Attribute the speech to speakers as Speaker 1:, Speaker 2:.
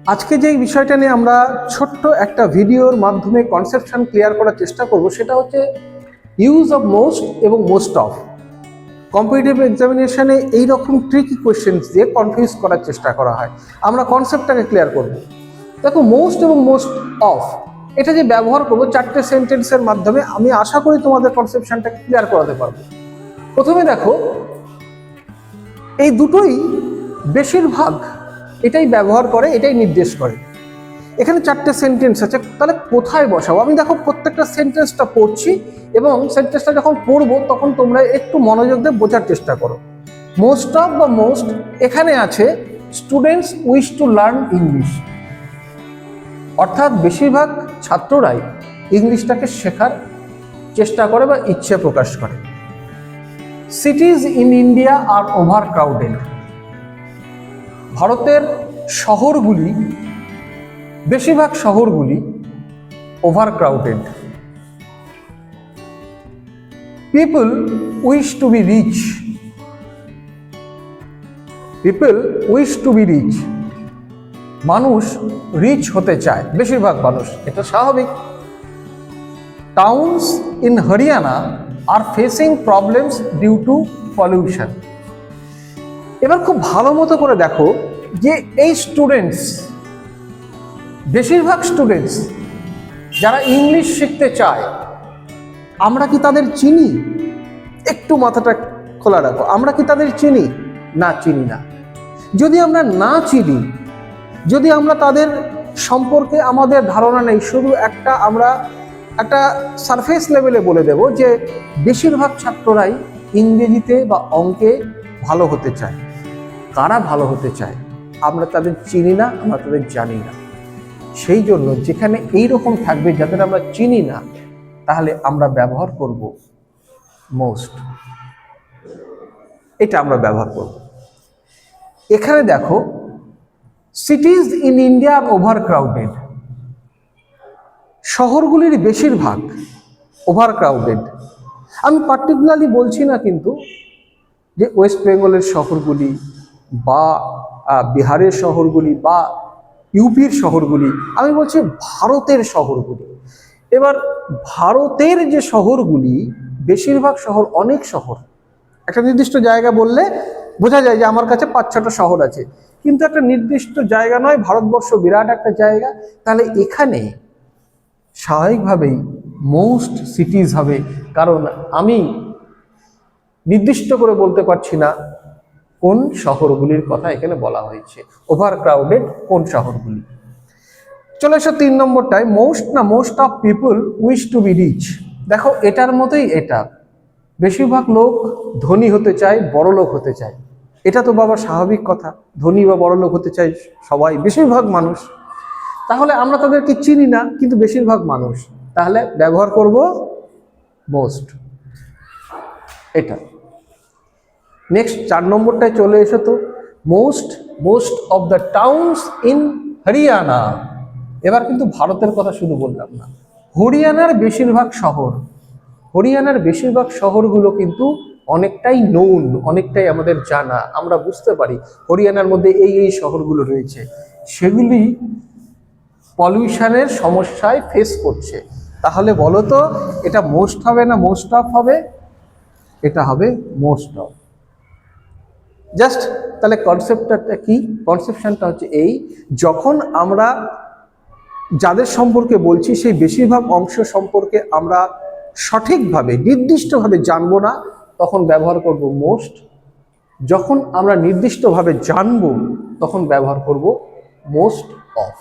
Speaker 1: আজকে যে বিষয়টা নিয়ে আমরা ছোট্ট একটা ভিডিওর মাধ্যমে কনসেপশন ক্লিয়ার করার চেষ্টা করব সেটা হচ্ছে ইউজ অফ মোস্ট এবং মোস্ট অফ। কম্পিটিটিভ এক্সামিনেশনে এইরকম ট্রিকি কোয়েশ্চেন্স দিয়ে কনফিউজ করার চেষ্টা করা হয়। আমরা কনসেপ্টটাকে ক্লিয়ার করব। দেখো, মোস্ট এবং মোস্ট অফ এটা যে ব্যবহার করবো চারটে সেন্টেন্সের মাধ্যমে, আমি আশা করি তোমাদের কনসেপশনটাকে ক্লিয়ার করাতে পারবো। প্রথমে দেখো, এই দুটোই বেশিরভাগ এটাই ব্যবহার করে, এটাই নির্দেশ করে। এখানে চারটে সেন্টেন্স আছে, তাহলে কোথায় বসাবো? আমি দেখো প্রত্যেকটা সেন্টেন্সটা পড়ছি এবং সেন্টেন্সটা যখন পড়বো তখন তোমরা একটু মনোযোগ দিয়ে বোঝার চেষ্টা করো। মোস্ট অফ বা মোস্ট এখানে আছে students wish to learn English, অর্থাৎ বেশিরভাগ ছাত্ররাই ইংলিশটাকে শেখার চেষ্টা করে বা ইচ্ছে প্রকাশ করে। Cities in India are over crowded, ভারতের শহরগুলি, বেশিরভাগ শহরগুলি overcrowded. People wish to be rich, people wish to be rich, মানুষ রিচ হতে চায়, বেশিরভাগ মানুষ, এটা স্বাভাবিক। Towns in Haryana are facing problems due to pollution. এবার খুব ভালো মতো করে দেখো যে এই স্টুডেন্টস, বেশিরভাগ স্টুডেন্টস যারা ইংলিশ শিখতে চায়, আমরা কি তাদের চিনি? একটু মাথাটা খোলা রাখো, আমরা কি তাদের চিনি? না, চিনি না। যদি আমরা না চিনি, যদি আমরা তাদের সম্পর্কে আমাদের ধারণা নেই, শুধু আমরা একটা সারফেস লেভেলে বলে দেব যে বেশিরভাগ ছাত্ররাই ইংরেজিতে বা অঙ্কে ভালো হতে চায়। কারা ভালো হতে চায় আমরা তাদের চিনি না, আমরা তাদের জানি না। সেই জন্য যেখানে এইরকম থাকবে যাদের আমরা চিনি না, তাহলে আমরা ব্যবহার করব মোস্ট, এটা আমরা ব্যবহার করব। এখানে দেখো, cities in India are over crowded, শহরগুলির বেশিরভাগ ওভার ক্রাউডেড। আমি পার্টিকুলারলি বলছি না কিন্তু যে ওয়েস্ট বেঙ্গলের শহরগুলি বা বিহারের শহরগুলি বা ইউপির শহরগুলি, আমি বলছি ভারতের শহরগুলি। এবার ভারতের যে শহরগুলি, বেশিরভাগ শহর, অনেক শহর, একটা নির্দিষ্ট জায়গা বললে বোঝা যায় যে আমার কাছে 5-6টা শহর আছে, কিন্তু একটা নির্দিষ্ট জায়গা নয়, ভারতবর্ষ বিরাট একটা জায়গা। তাহলে এখানে স্বাভাবিকভাবেই মোস্ট সিটিজ হবে, কারণ আমি নির্দিষ্ট করে বলতে পারছি না কোন শহরগুলির কথা এখানে বলা হয়েছে, ওভার ক্রাউডেড কোন শহরগুলি। চলে এসো 3 নম্বরটায়, মোস্ট না most of people wish to be rich. দেখো এটার মতোই এটা, বেশিরভাগ লোক ধনী হতে চায়, বড় লোক হতে চায়। এটা তো বাবা স্বাভাবিক কথা, ধনী বা বড় লোক হতে চায় সবাই, বেশিরভাগ মানুষ। তাহলে আমরা তাদেরকে চিনি না, কিন্তু বেশিরভাগ মানুষ, তাহলে ব্যবহার করব মোস্ট, এটা। নেক্সট 4 নম্বরটায় চলে এসো তো, most of the towns in Haryana. এবার কিন্তু ভারতের কথা শুধু বললাম না, হরিয়ানার বেশিরভাগ শহর, হরিয়ানার বেশিরভাগ শহরগুলো কিন্তু অনেকটাই নোন, অনেকটাই আমাদের জানা, আমরা বুঝতে পারি হরিয়ানার মধ্যে এই শহরগুলো রয়েছে, সেগুলি পলিউশনের সমস্যায় ফেস করছে। তাহলে বলো তো এটা মোস্ট হবে না মোস্ট অফ হবে? এটা হবে মোস্ট অফ। জাস্ট তাহলে কনসেপ্টটা কি? কনসেপশনটা হচ্ছে এই, যখন আমরা যাদের সম্পর্কে বলছি সেই বেশিরভাগ অংশ সম্পর্কে আমরা সঠিকভাবে নির্দিষ্টভাবে জানবো না, তখন ব্যবহার করব মোস্ট। যখন আমরা নির্দিষ্টভাবে জানবো তখন ব্যবহার করব মোস্ট অফ।